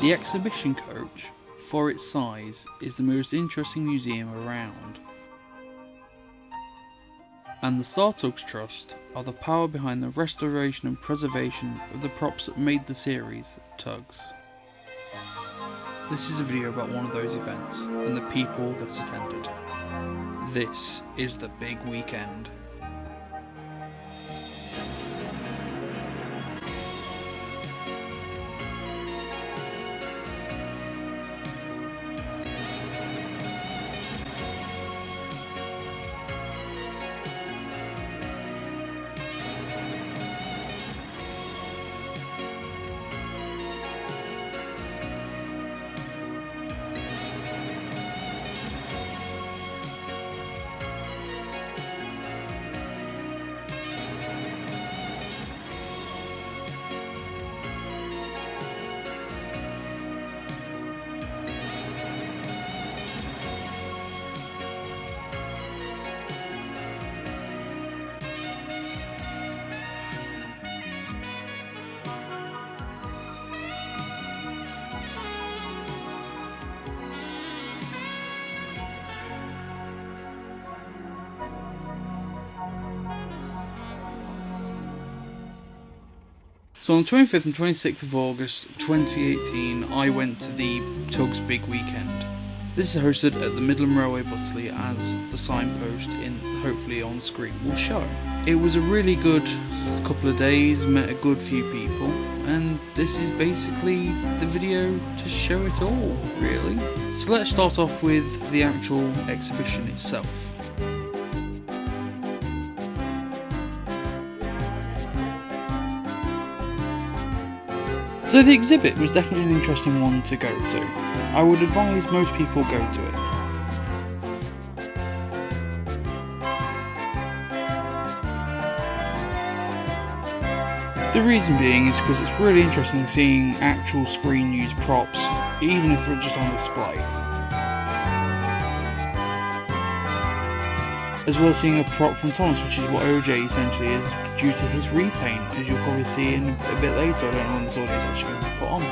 The exhibition coach, for its size, is the most interesting museum around. And the Star Tugs Trust are the power behind the restoration and preservation of the props that made the series Tugs. This is a video about one of those events and the people that attended. This is the Bigg Weekend. So on the 25th and 26th of August 2018, I went to the Tugs Bigg Weekend. This is hosted at the Midland Railway Butterley, as the signpost hopefully on screen will show. It was a really good couple of days, met a good few people, and this is basically the video to show it all, really. So let's start off with the actual exhibition itself. So the exhibit was definitely an interesting one to go to. I would advise most people go to it. The reason being is because it's really interesting seeing actual screen used props, even if they're just on display. As well as seeing a prop from Thomas, which is what OJ essentially is, due to his repaint, as you'll probably see in a bit later. I don't know when this audio is actually going to be put on.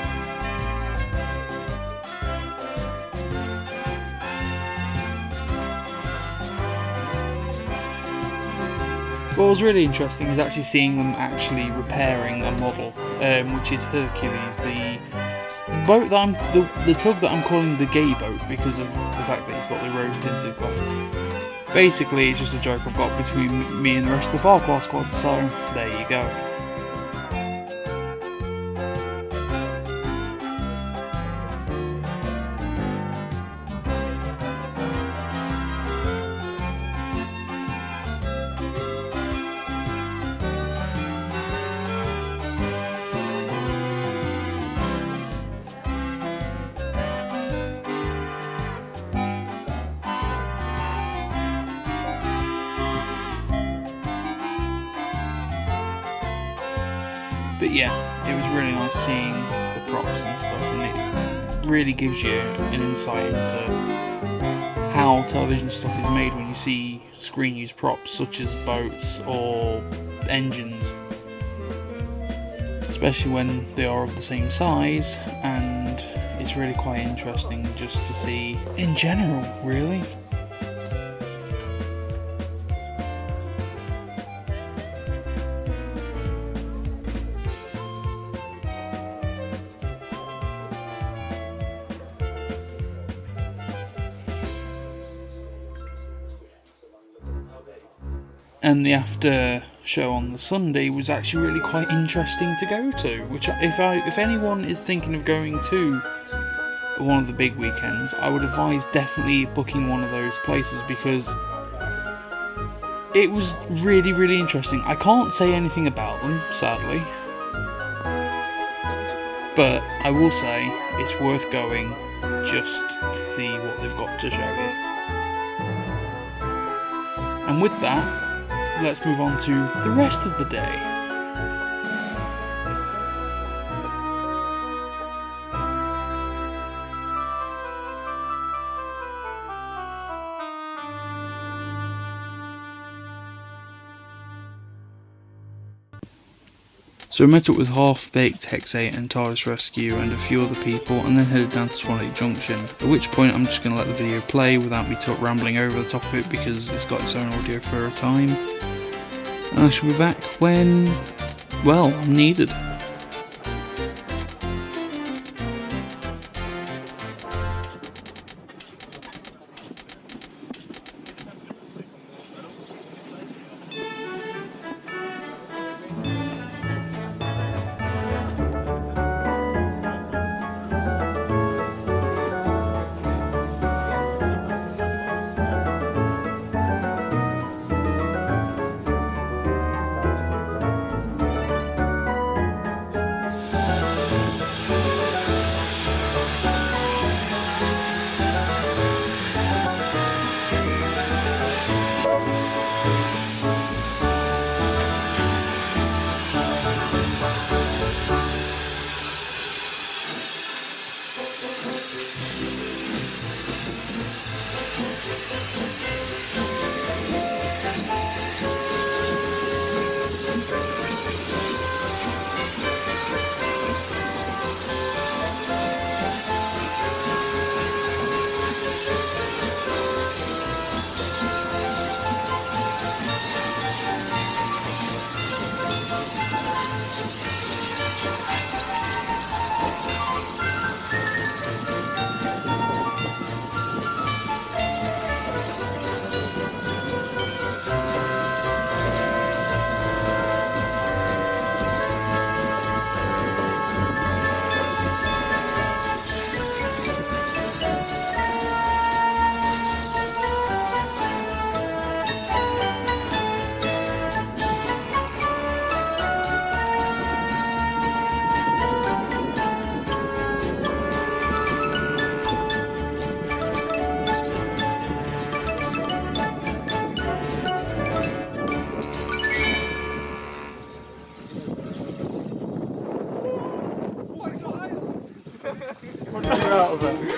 What was really interesting is actually seeing them actually repairing a model, which is Hercules, the boat that the tug that I'm calling the gay boat because of the fact that it's got the rose tinted glass. Basically, it's just a joke I've got between me and the rest of the Farquhar squad, so there you go. But yeah, it was really nice seeing the props and stuff, and it really gives you an insight into how television stuff is made when you see screen used props such as boats or engines, especially when they are of the same size, and it's really quite interesting just to see in general, really. And the after show on the Sunday was actually really quite interesting to go to, which if anyone is thinking of going to one of the big weekends, I would advise definitely booking one of those places, because it was really, really interesting. I can't say anything about them, sadly, but I will say it's worth going just to see what they've got to show you. And with that, let's move on to the rest of the day. So I met up with Half-Baked, Hexate and TARDIS Rescue and a few other people, and then headed down to Swanwick Junction, at which point I'm just going to let the video play without me rambling over the top of it because it's got its own audio for a time. And I shall be back when, well, I'm needed.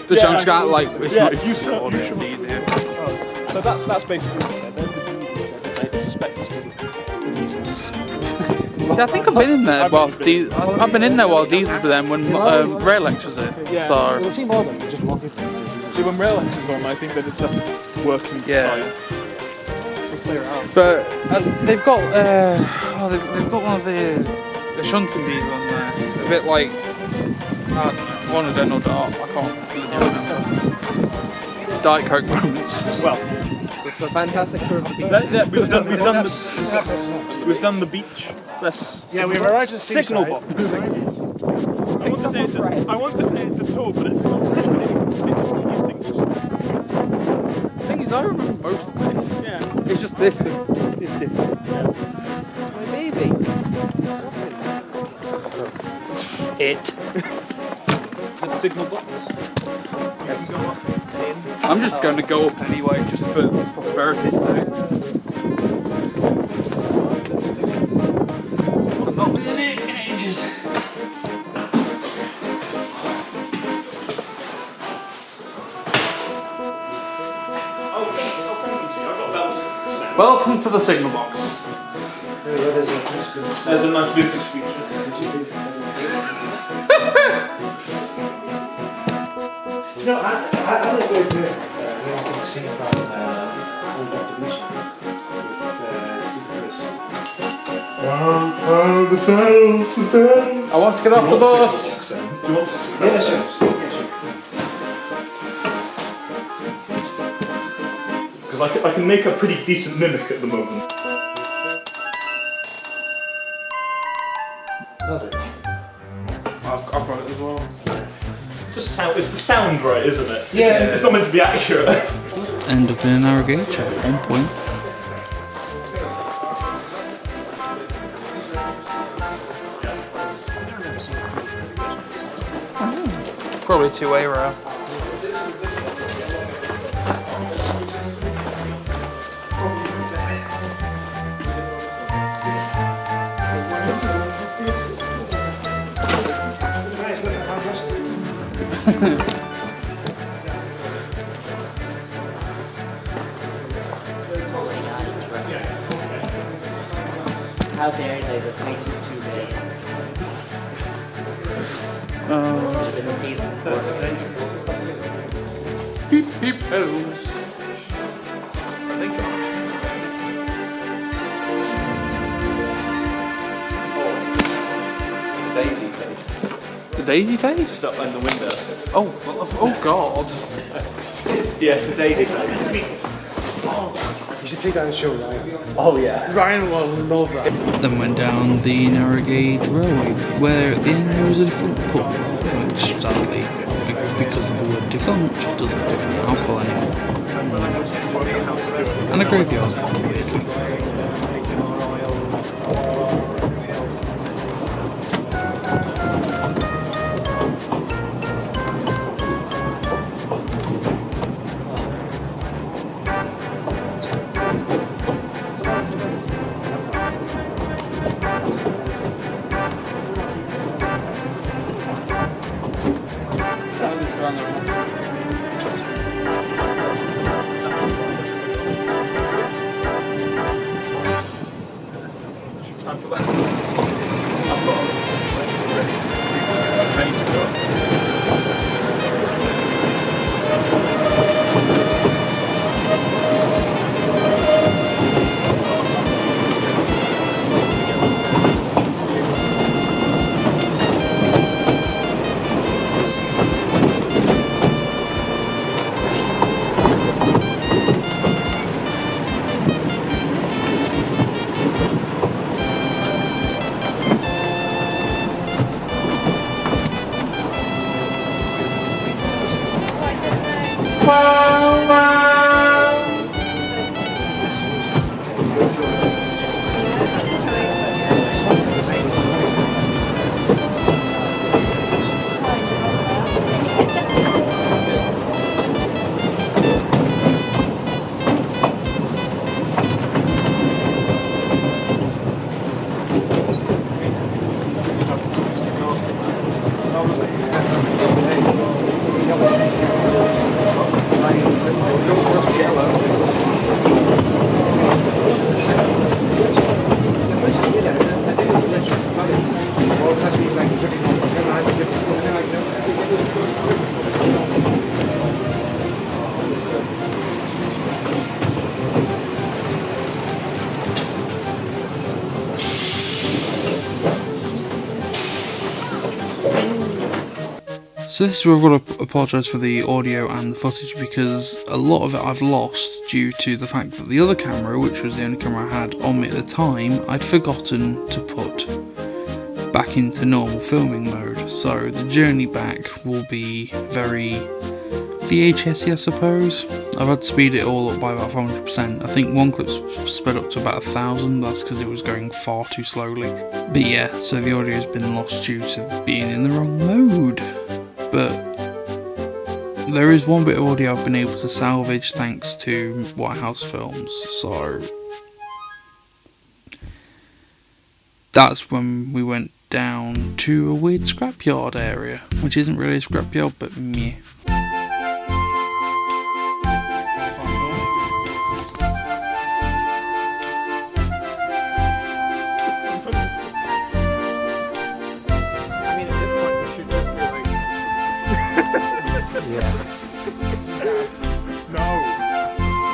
The jump's got like it's not useful. It's easier. So that's basically there's the I suspect it's for the reasons. See, I think I've been in there whilst I've been in there while Diesel was then when Raillex was it. Yeah. So It'll seem odd just walking. See, when Raillex is on, I think that it's just a working site. We'll clear it out. But they've got they've got one of the shunting Diesel on there. A bit like one of them or dark. I can't remember. Diet Coke moments. Well, it's a fantastic tour of the beach. We've done the beach. We've arrived at the signal box. I want to say it's a tour, but it's not really. It's only getting this. The thing is, I remember most of this. Yeah. It's just this that is different. Yeah. It's my baby. It. The signal box. I'm just going to go up anyway, just for prosperity's sake. I've not been in it in ages. Welcome to the signal box. There's a nice vintage feature. You know, I like the idea of scene from Old Dr. Beach with I want to get off the bus. Because I can make a pretty decent mimic at the moment. I've got it as well. Just sound, it's the sound right, isn't it? Yeah. It's not meant to be accurate. End up in a narrow gauge at one point. Probably two-way rail. How dare they, the face is too big. Beep beep bells. I think Daisy face. the daisy face? Stuck in the window. Oh, oh God. Yeah, the daisy face. You should take that and show Ryan. Oh yeah. Ryan will love that. Then went down the narrow gauge railway, where at the end there was a defunct pub, which sadly, because of the word defunct, doesn't give any alcohol anymore. And a graveyard, weirdly. Time for that. I've got all this already. Ready to go. So this is where I've got to apologise for the audio and the footage, because a lot of it I've lost due to the fact that the other camera, which was the only camera I had on me at the time, I'd forgotten to put back into normal filming mode. So the journey back will be very VHS-y, I suppose. I've had to speed it all up by about 500%. I think one clip's sped up to about 1,000, that's because it was going far too slowly. But yeah, so the audio's been lost due to being in the wrong mode. But there is one bit of audio I've been able to salvage thanks to White House Films, so that's when we went down to a weird scrapyard area, which isn't really a scrapyard, but meh.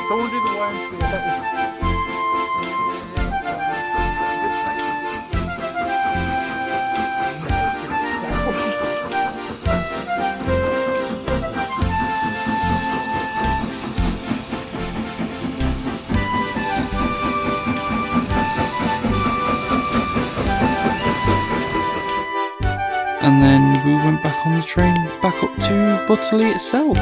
Someone do the YMCA. And then we went back on the train back up to Butterley itself.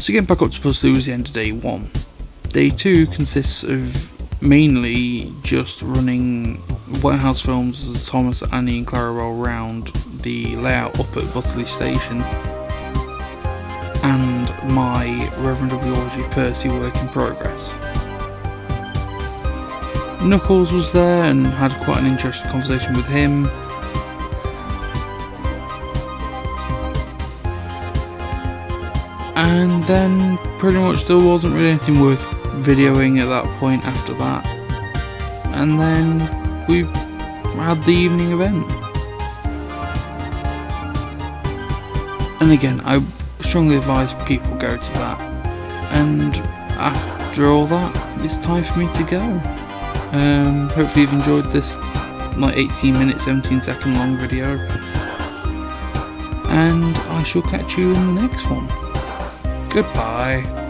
So getting back up to Pusley was the end of day 1. Day 2 consists of mainly just running Warehouse Films as Thomas, Annie and Clara roll round the layout up at Butterley Station, and my Reverend W. Percy work in progress. Knuckles was there and had quite an interesting conversation with him. And then pretty much there wasn't really anything worth videoing at that point after that. And then we had the evening event. And again, I strongly advise people go to that. And after all that, it's time for me to go. Hopefully you've enjoyed this like 18 minute, 17 second long video. And I shall catch you in the next one. Goodbye.